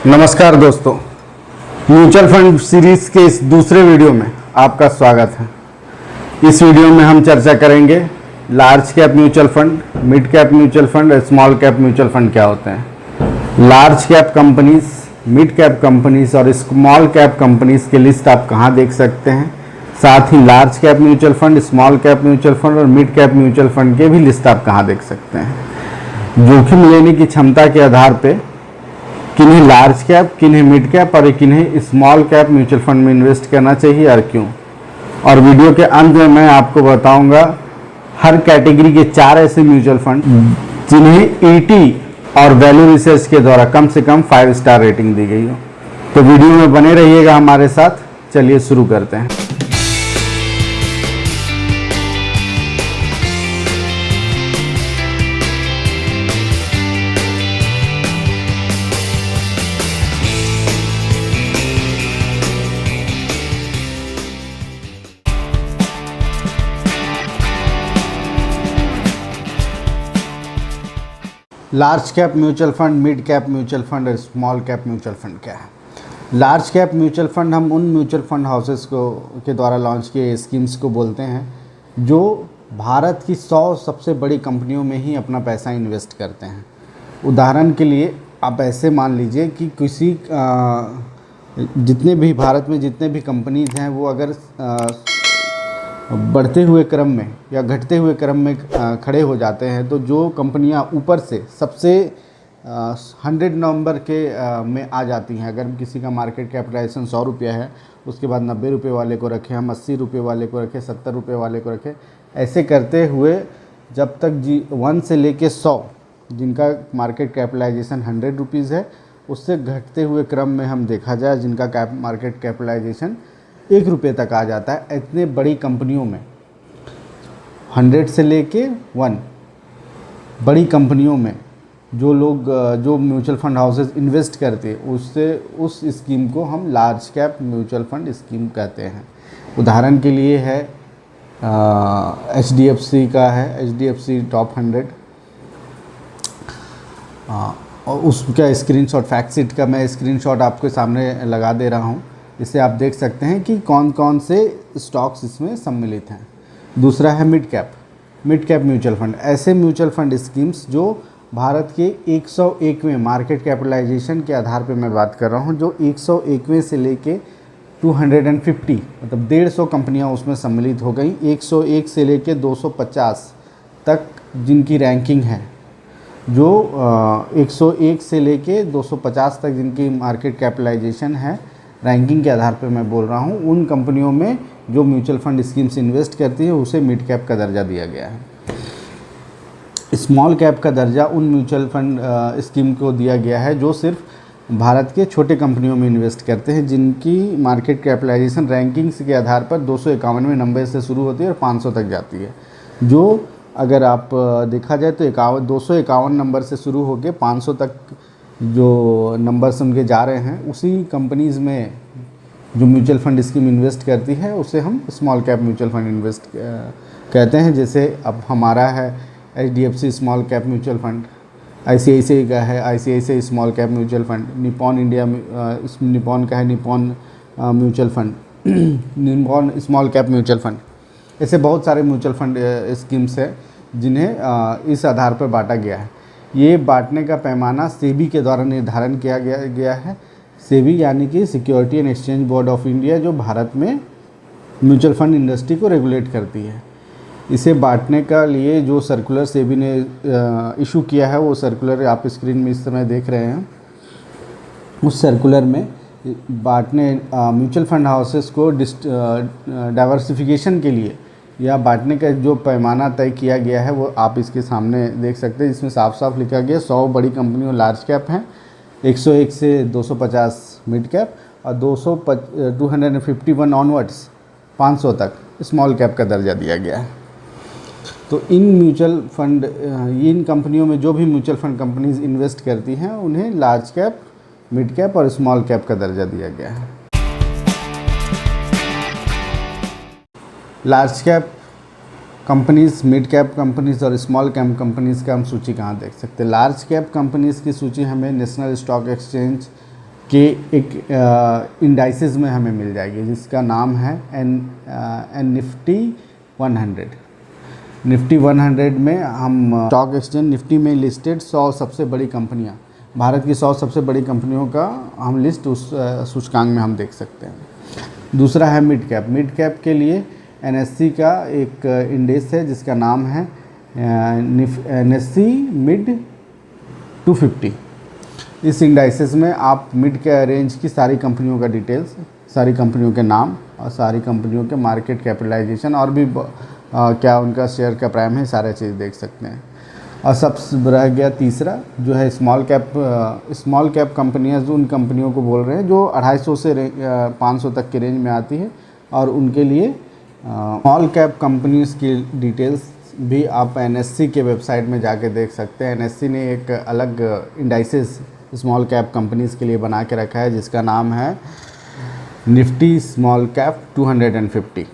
नमस्कार दोस्तों, mutual fund series के इस दूसरे वीडियो में आपका स्वागत है। इस वीडियो में हम चर्चा करेंगे large cap mutual fund, mid cap mutual fund और स्मॉल कैप म्यूचुअल फंड क्या होते हैं। Large cap companies, mid cap companies और स्मॉल कैप कंपनीज की लिस्ट आप कहाँ देख सकते हैं। साथ ही large cap mutual fund, small cap mutual fund और मिड कैप म्यूचुअल फंड के भी लिस्ट आप कहाँ देख सकते हैं। जोखिम लेने की क्षमता के आधार पर किन्हें लार्ज कैप, किन्हें मिड कैप और किन्हें स्मॉल कैप म्यूचुअल फंड में इन्वेस्ट करना चाहिए और क्यों। और वीडियो के अंत में मैं आपको बताऊंगा हर कैटेगरी के 4 ऐसे म्यूचुअल फंड जिन्हें ET और वैल्यू रिसर्च के द्वारा कम से कम 5 स्टार रेटिंग दी गई हो। तो वीडियो में बने रहिएगा हमारे साथ। चलिए शुरू करते हैं। Large cap mutual fund, mid cap mutual fund और स्मॉल कैप म्यूचुअल फंड क्या है। लार्ज कैप म्यूचुअल फंड हम उन म्यूचुअल फंड हाउसेस को के द्वारा लॉन्च किए स्कीम्स को बोलते हैं जो भारत की 100 सबसे बड़ी कंपनियों में ही अपना पैसा इन्वेस्ट करते हैं। उदाहरण के लिए आप ऐसे मान लीजिए कि किसी जितने भी भारत में जितने भी कंपनीज हैं वो अगर बढ़ते हुए क्रम में या घटते हुए क्रम में खड़े हो जाते हैं, तो जो कंपनियां ऊपर से सबसे 100 नंबर के में आ जाती हैं, अगर किसी का मार्केट कैपिटलाइजेशन 100 रुपया है, उसके बाद 90 रुपये वाले को रखें, हम 80 रुपये वाले को रखें, 70 रुपये वाले को रखें, ऐसे करते हुए जब तक 1 से लेके 100 जिनका मार्केट कैपिटलाइजेशन 100 रुपीज़ है, उससे घटते हुए क्रम में हम देखा जाए जिनका मार्केट कैपिटलाइजेशन 1 रुपये तक आ जाता है। इतने बड़ी कंपनियों में 100 से लेके 1 बड़ी कंपनियों में जो लोग जो म्यूचुअल फंड हाउसेस इन्वेस्ट करते हैं उस स्कीम को हम large cap mutual fund scheme कहते हैं। उदाहरण के लिए है HDFC का है, HDFC टॉप 100 और उसका स्क्रीनशॉट, फैक्टशीट का मैं स्क्रीनशॉट आपके सामने लगा दे रहा हूँ। इससे आप देख सकते हैं कि कौन कौन से स्टॉक्स इसमें सम्मिलित हैं। दूसरा है मिड कैप म्यूचुअल फंड। ऐसे म्यूचुअल फंड स्कीम्स जो भारत के 101वें मार्केट कैपिटलाइजेशन के आधार पर मैं बात कर रहा हूं, जो 101वें से लेके 250 मतलब 150 कंपनियां उसमें सम्मिलित हो गई। 101 से लेके 250 तक जिनकी रैंकिंग है, जो 101 से लेके 250 तक जिनकी मार्केट कैपिटलाइजेशन है, रैंकिंग के आधार पर मैं बोल रहा हूँ, उन कंपनियों में जो म्यूचुअल फंड स्कीम्स इन्वेस्ट करती है उसे मिड कैप का दर्जा दिया गया है। स्मॉल कैप का दर्जा उन म्यूचुअल फंड स्कीम को दिया गया है जो सिर्फ भारत के छोटे कंपनियों में इन्वेस्ट करते हैं, जिनकी मार्केट कैपिटलाइजेशन रैंकिंग्स के आधार पर 251वें नंबर से शुरू होती है और 500 तक जाती है। जो अगर आप देखा जाए तो 251 नंबर से शुरू होकर 500 तक जो नंबर्स उनके जा रहे हैं, उसी कंपनीज़ में जो म्यूचुअल फंड स्कीम इन्वेस्ट करती है उसे हम small cap mutual fund invest कहते हैं। जैसे अब हमारा है HDFC small cap mutual fund, ICICI का है ICICI small cap mutual fund, Nippon का है Nippon mutual fund, Nippon small cap mutual fund. ऐसे बहुत सारे म्यूचुअल फंड स्कीम्स हैं जिन्हें इस आधार पर बांटा गया है। ये बांटने का पैमाना सेबी के द्वारा निर्धारण किया गया है। सेबी यानी कि security and exchange board of India, जो भारत में म्यूचुअल फंड इंडस्ट्री को रेगुलेट करती है। इसे बांटने का लिए जो सर्कुलर सेबी ने इशू किया है, वो सर्कुलर आप स्क्रीन में इस समय देख रहे हैं। उस सर्कुलर में बांटने म्यूचुअल फंड हाउसेस को डाइवर्सिफिकेशन के लिए या बांटने का जो पैमाना तय किया गया है वो आप इसके सामने देख सकते हैं। इसमें साफ साफ लिखा गया 100 बड़ी कंपनियों लार्ज कैप हैं, 101 से 250 मिड कैप और 251 ऑनवर्ड्स 500 तक स्मॉल कैप का दर्जा दिया गया है। तो इन कंपनियों में जो भी म्यूचुअल फंड कंपनीज इन्वेस्ट करती हैं उन्हें लार्ज कैप, मिड कैप और स्मॉल कैप का दर्जा दिया गया है। Large cap companies, mid cap companies और स्मॉल कैप कंपनीज़ का हम सूची कहाँ देख सकते हैं। लार्ज कैप कंपनीज़ की सूची हमें नेशनल स्टॉक एक्सचेंज के एक इंडाइसेस में हमें मिल जाएगी, जिसका नाम है निफ्टी 100। निफ्टी 100 में हम स्टॉक एक्सचेंज निफ्टी में लिस्टेड 100 सबसे बड़ी कंपनियां, भारत की 100 सबसे बड़ी कंपनियों का हम लिस्ट उस सूचकांक में हम देख सकते हैं। दूसरा है मिड कैप। मिड कैप के लिए एनएससी का एक इंडेक्स है जिसका नाम है एनएससी मिड 250। इस इंडाइसेस में आप मिड के रेंज की सारी कंपनियों का डिटेल्स, सारी कंपनियों के नाम और सारी कंपनियों के मार्केट कैपिटलाइजेशन और भी क्या उनका शेयर का प्राइम है, सारे चीज़ देख सकते हैं। और सबसे रह गया तीसरा जो है स्मॉल कैप। स्मॉल कैप कंपनियां जो उन कंपनियों को बोल रहे हैं जो 250 से 500 तक के रेंज में आती है, और उनके लिए स्मॉल कैप कंपनीज़ की डिटेल्स भी आप एनएससी के वेबसाइट में जाके देख सकते हैं। एनएससी ने एक अलग इंडाइसेस स्मॉल कैप कंपनीज़ के लिए बना के रखा है जिसका नाम है निफ्टी स्मॉल कैप 250।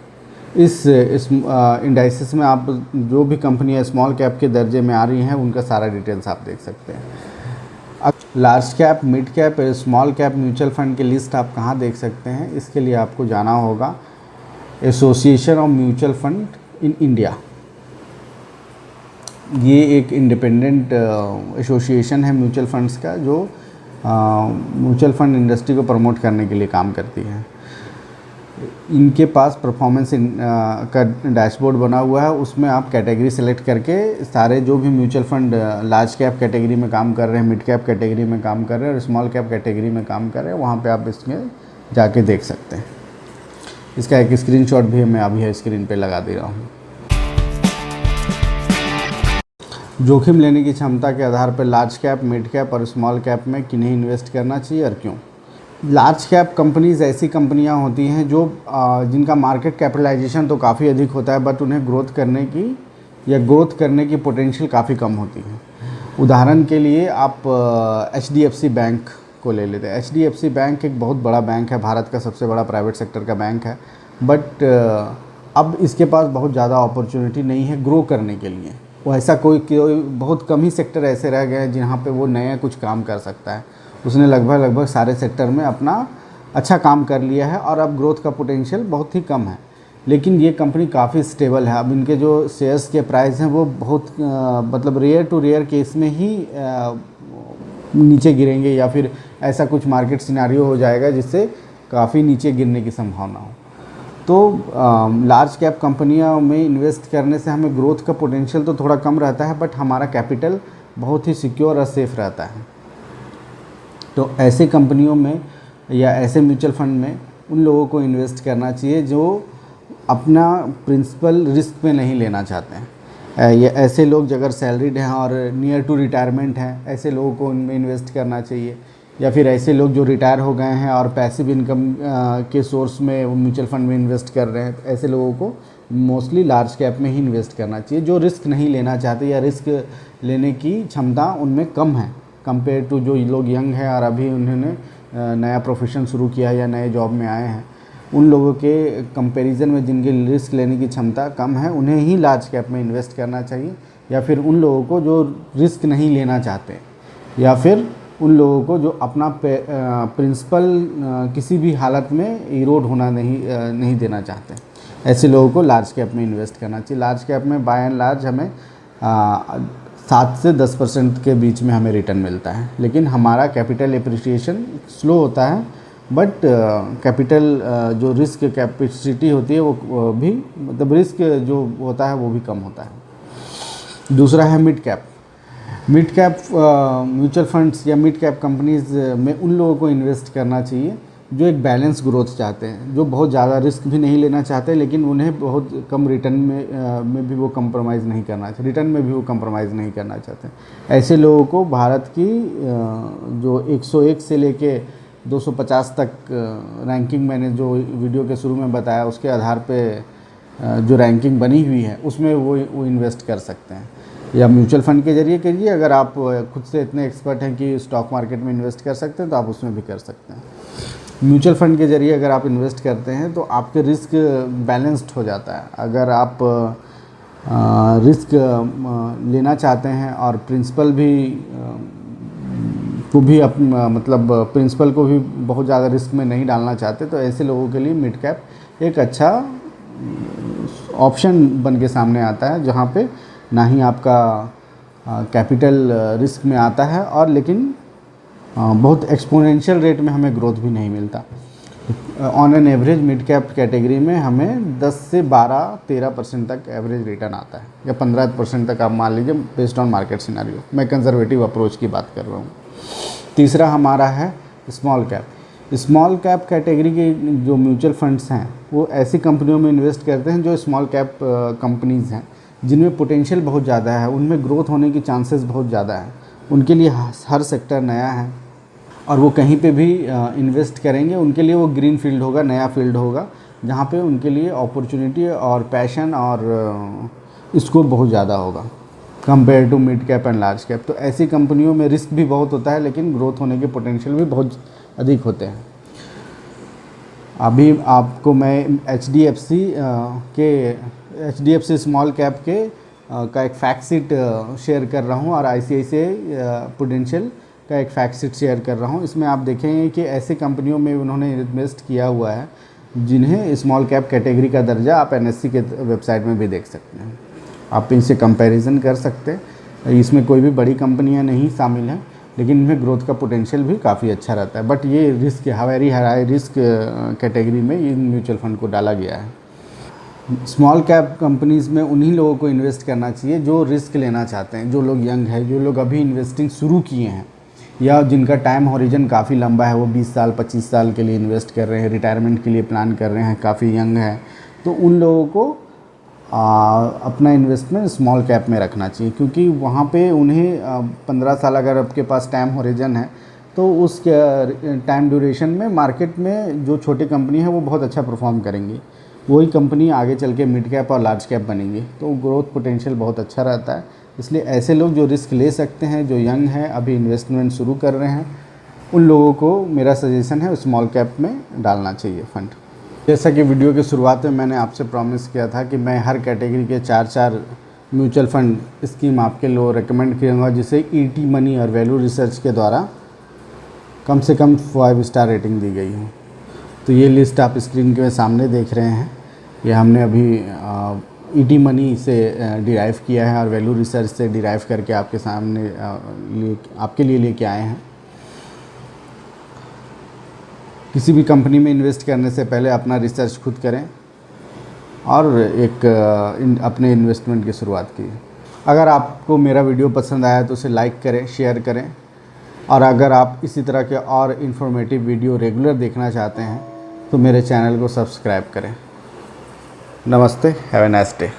इस इंडाइसेस में आप जो भी कंपनियां स्मॉल कैप के दर्जे में आ रही हैं उनका सारा डिटेल्स आप देख सकते हैं। अब large cap, mid cap, small cap mutual fund की लिस्ट आप कहाँ देख सकते हैं, इसके लिए आपको जाना होगा association of mutual fund in India. ये एक इंडिपेंडेंट एसोसिएशन है म्यूचुअल फंड्स का, जो म्यूचुअल फंड इंडस्ट्री को प्रमोट करने के लिए काम करती है। इनके पास परफॉर्मेंस का डैशबोर्ड बना हुआ है, उसमें आप कैटेगरी सेलेक्ट करके सारे जो भी mutual fund large cap category में काम कर रहे हैं, मिड कैप कैटेगरी में काम कर रहे हैं और स्मॉल कैप कैटेगरी में काम कर रहे हैं, वहाँ पे आप इसमें जाके देख सकते हैं। इसका एक स्क्रीनशॉट भी मैं अभी स्क्रीन पे लगा दे रहा हूँ। जोखिम लेने की क्षमता के आधार पर लार्ज कैप, मिड कैप और स्मॉल कैप में किन्हें इन्वेस्ट करना चाहिए और क्यों। लार्ज कैप कंपनीज़ ऐसी कंपनियां होती हैं जो जिनका मार्केट कैपिटलाइजेशन तो काफ़ी अधिक होता है, बट उन्हें ग्रोथ करने की पोटेंशियल काफ़ी कम होती है। उदाहरण के लिए आप HDFC बैंक को ले लेते हैं। HDFC बैंक एक बहुत बड़ा बैंक है, भारत का सबसे बड़ा प्राइवेट सेक्टर का बैंक है, बट अब इसके पास बहुत ज़्यादा अपॉर्चुनिटी नहीं है ग्रो करने के लिए। वो ऐसा कोई बहुत कम ही सेक्टर ऐसे रह गए हैं जहाँ पे वो नया कुछ काम कर सकता है। उसने लगभग सारे सेक्टर में अपना अच्छा काम कर लिया है और अब ग्रोथ का पोटेंशियल बहुत ही कम है। लेकिन ये कंपनी काफ़ी स्टेबल है। अब इनके जो शेयर्स के प्राइस हैं वो बहुत मतलब रेयर टू रेयर केस में ही नीचे गिरेंगे, या फिर ऐसा कुछ मार्केट सिनारियो हो जाएगा जिससे काफ़ी नीचे गिरने की संभावना हो। तो लार्ज कैप कंपनियों में इन्वेस्ट करने से हमें ग्रोथ का पोटेंशियल तो थोड़ा कम रहता है, बट हमारा कैपिटल बहुत ही सिक्योर और सेफ रहता है। तो ऐसे कंपनियों में या ऐसे म्यूचुअल फंड में उन लोगों को इन्वेस्ट करना चाहिए जो अपना प्रिंसिपल रिस्क में नहीं लेना चाहते हैं। या ऐसे लोग अगर सैलरीड हैं और नियर टू रिटायरमेंट हैं, ऐसे लोगों को उनमें इन्वेस्ट करना चाहिए। या फिर ऐसे लोग जो रिटायर हो गए हैं और पैसिव इनकम के सोर्स में म्यूचुअल फंड में इन्वेस्ट कर रहे हैं, तो ऐसे लोगों को मोस्टली लार्ज कैप में ही इन्वेस्ट करना चाहिए। जो रिस्क नहीं लेना चाहते या रिस्क लेने की क्षमता उनमें कम है कंपेयर टू जो लोग यंग हैं और अभी उन्होंने नया प्रोफेशन शुरू किया या नए जॉब में आए हैं, उन लोगों के कंपैरिजन में जिनकी रिस्क लेने की क्षमता कम है उन्हें ही लार्ज कैप में इन्वेस्ट करना चाहिए। या फिर उन लोगों को जो रिस्क नहीं लेना चाहते, या फिर उन लोगों को जो अपना प्रिंसिपल किसी भी हालत में इरोड होना नहीं देना चाहते, ऐसे लोगों को लार्ज कैप में इन्वेस्ट करना चाहिए। लार्ज कैप में बाय एंड लार्ज हमें 7 से 10% के बीच में हमें रिटर्न मिलता है, लेकिन हमारा कैपिटल एप्रिसिएशन स्लो होता है, बट कैपिटल जो रिस्क कैपेसिटी होती है वो भी मतलब रिस्क जो होता है वो भी कम होता है। दूसरा है mid cap. Mid cap mutual funds या मिड कैप कंपनीज़ में उन लोगों को इन्वेस्ट करना चाहिए जो एक बैलेंस ग्रोथ चाहते हैं, जो बहुत ज़्यादा रिस्क भी नहीं लेना चाहते, लेकिन उन्हें बहुत कम रिटर्न में भी वो कंप्रोमाइज़ नहीं करना चाहते, रिटर्न में भी वो कंप्रोमाइज़ नहीं करना चाहते। ऐसे लोगों को भारत की जो 101 से लेके 250 तक रैंकिंग मैंने जो वीडियो के शुरू में बताया उसके आधार पे जो रैंकिंग बनी हुई है उसमें वो इन्वेस्ट कर सकते हैं, या म्यूचुअल फंड के जरिए करिए। अगर आप खुद से इतने एक्सपर्ट हैं कि स्टॉक मार्केट में इन्वेस्ट कर सकते हैं तो आप उसमें भी कर सकते हैं। म्यूचुअल फंड के जरिए अगर आप इन्वेस्ट करते हैं तो आपके रिस्क बैलेंस्ड हो जाता है। अगर आप रिस्क लेना चाहते हैं और प्रिंसिपल भी वो भी मतलब प्रिंसिपल को भी बहुत ज़्यादा रिस्क में नहीं डालना चाहते, तो ऐसे लोगों के लिए मिड कैप एक अच्छा ऑप्शन बन के सामने आता है, जहाँ पे ना ही आपका कैपिटल रिस्क में आता है और लेकिन बहुत एक्सपोनेंशियल रेट में हमें ग्रोथ भी नहीं मिलता। On an average mid cap category में हमें 10 से 12-13% तक एवरेज रिटर्न आता है, या 15% तक आप मान लीजिए, बेस्ड ऑन मार्केट सिनेरियो। मैं कंजर्वेटिव अप्रोच की बात कर रहा हूँ। तीसरा हमारा है small cap. Small cap category के जो म्यूचुअल फंड्स हैं वो ऐसी कंपनियों में इन्वेस्ट करते हैं जो स्मॉल कैप कंपनीज़ हैं, जिनमें पोटेंशियल बहुत ज़्यादा है, उनमें ग्रोथ होने की चांसेस बहुत ज़्यादा है। उनके लिए हर सेक्टर नया है और वो कहीं पे भी इन्वेस्ट करेंगे, उनके लिए वो ग्रीन फील्ड होगा, नया फील्ड होगा, जहाँ पे उनके लिए अपॉर्चुनिटी और पैशन और स्कोप बहुत ज़्यादा होगा compare to mid cap and large cap. तो ऐसी कंपनियों में रिस्क भी बहुत होता है, लेकिन ग्रोथ होने के पोटेंशियल भी बहुत अधिक होते हैं। अभी आपको मैं HDFC स्मॉल कैप के का एक फैक्ट शीट शेयर कर रहा हूँ और ICICI प्रूडेंशियल का एक फैक्ट शीट शेयर कर रहा हूँ। इसमें आप देखेंगे कि ऐसे कंपनियों में उन्होंने इन्वेस्ट किया हुआ है जिन्हें स्मॉल कैप कैटेगरी का दर्जा आप NSE के वेबसाइट में भी देख सकते हैं। आप इनसे कंपैरिजन कर सकते हैं। इसमें कोई भी बड़ी कंपनियां नहीं शामिल हैं, लेकिन इनमें ग्रोथ का पोटेंशियल भी काफ़ी अच्छा रहता है। बट ये risk very high risk category में इन म्यूचुअल फंड को डाला गया है। स्मॉल कैप कंपनीज़ में उन्हीं लोगों को इन्वेस्ट करना चाहिए जो रिस्क लेना चाहते हैं, जो लोग यंग हैं, जो लोग अभी इन्वेस्टिंग शुरू किए हैं, या जिनका टाइम हॉरिजन काफ़ी लंबा है, वो 20 साल 25 साल के लिए इन्वेस्ट कर रहे हैं, रिटायरमेंट के लिए प्लान कर रहे हैं, काफ़ी यंग है। तो उन लोगों को अपना इन्वेस्टमेंट स्मॉल कैप में रखना चाहिए, क्योंकि वहाँ पे उन्हें 15 साल अगर आपके पास टाइम हॉरिजन है तो उस टाइम ड्यूरेशन में मार्केट में जो छोटी कंपनी है वो बहुत अच्छा परफॉर्म करेंगी, वही कंपनी आगे चल के मिड कैप और लार्ज कैप बनेंगी। तो ग्रोथ पोटेंशियल बहुत अच्छा रहता है। इसलिए ऐसे लोग जो रिस्क ले सकते हैं, जो यंग हैं, अभी इन्वेस्टमेंट शुरू कर रहे हैं, उन लोगों को मेरा सजेशन है स्मॉल कैप में डालना चाहिए फंड। जैसा कि वीडियो की शुरुआत में मैंने आपसे प्रॉमिस किया था कि मैं हर कैटेगरी के 4 म्यूचुअल फंड स्कीम आपके लिए रेकमेंड करूँगा, जिसे ET मनी और वैल्यू रिसर्च के द्वारा कम से कम 5 स्टार रेटिंग दी गई है। तो ये लिस्ट आप स्क्रीन के सामने देख रहे हैं, ये हमने अभी ET मनी से डिराइव किया है और वैल्यू रिसर्च से डिराइव करके आपके सामने आपके लिए लेके आए हैं। किसी भी कंपनी में इन्वेस्ट करने से पहले अपना रिसर्च खुद करें और अपने इन्वेस्टमेंट की शुरुआत कीजिए। अगर आपको मेरा वीडियो पसंद आया तो उसे लाइक करें, शेयर करें, और अगर आप इसी तरह के और इन्फॉर्मेटिव वीडियो रेगुलर देखना चाहते हैं तो मेरे चैनल को सब्सक्राइब करें। नमस्ते, हैव ए नाइस डे।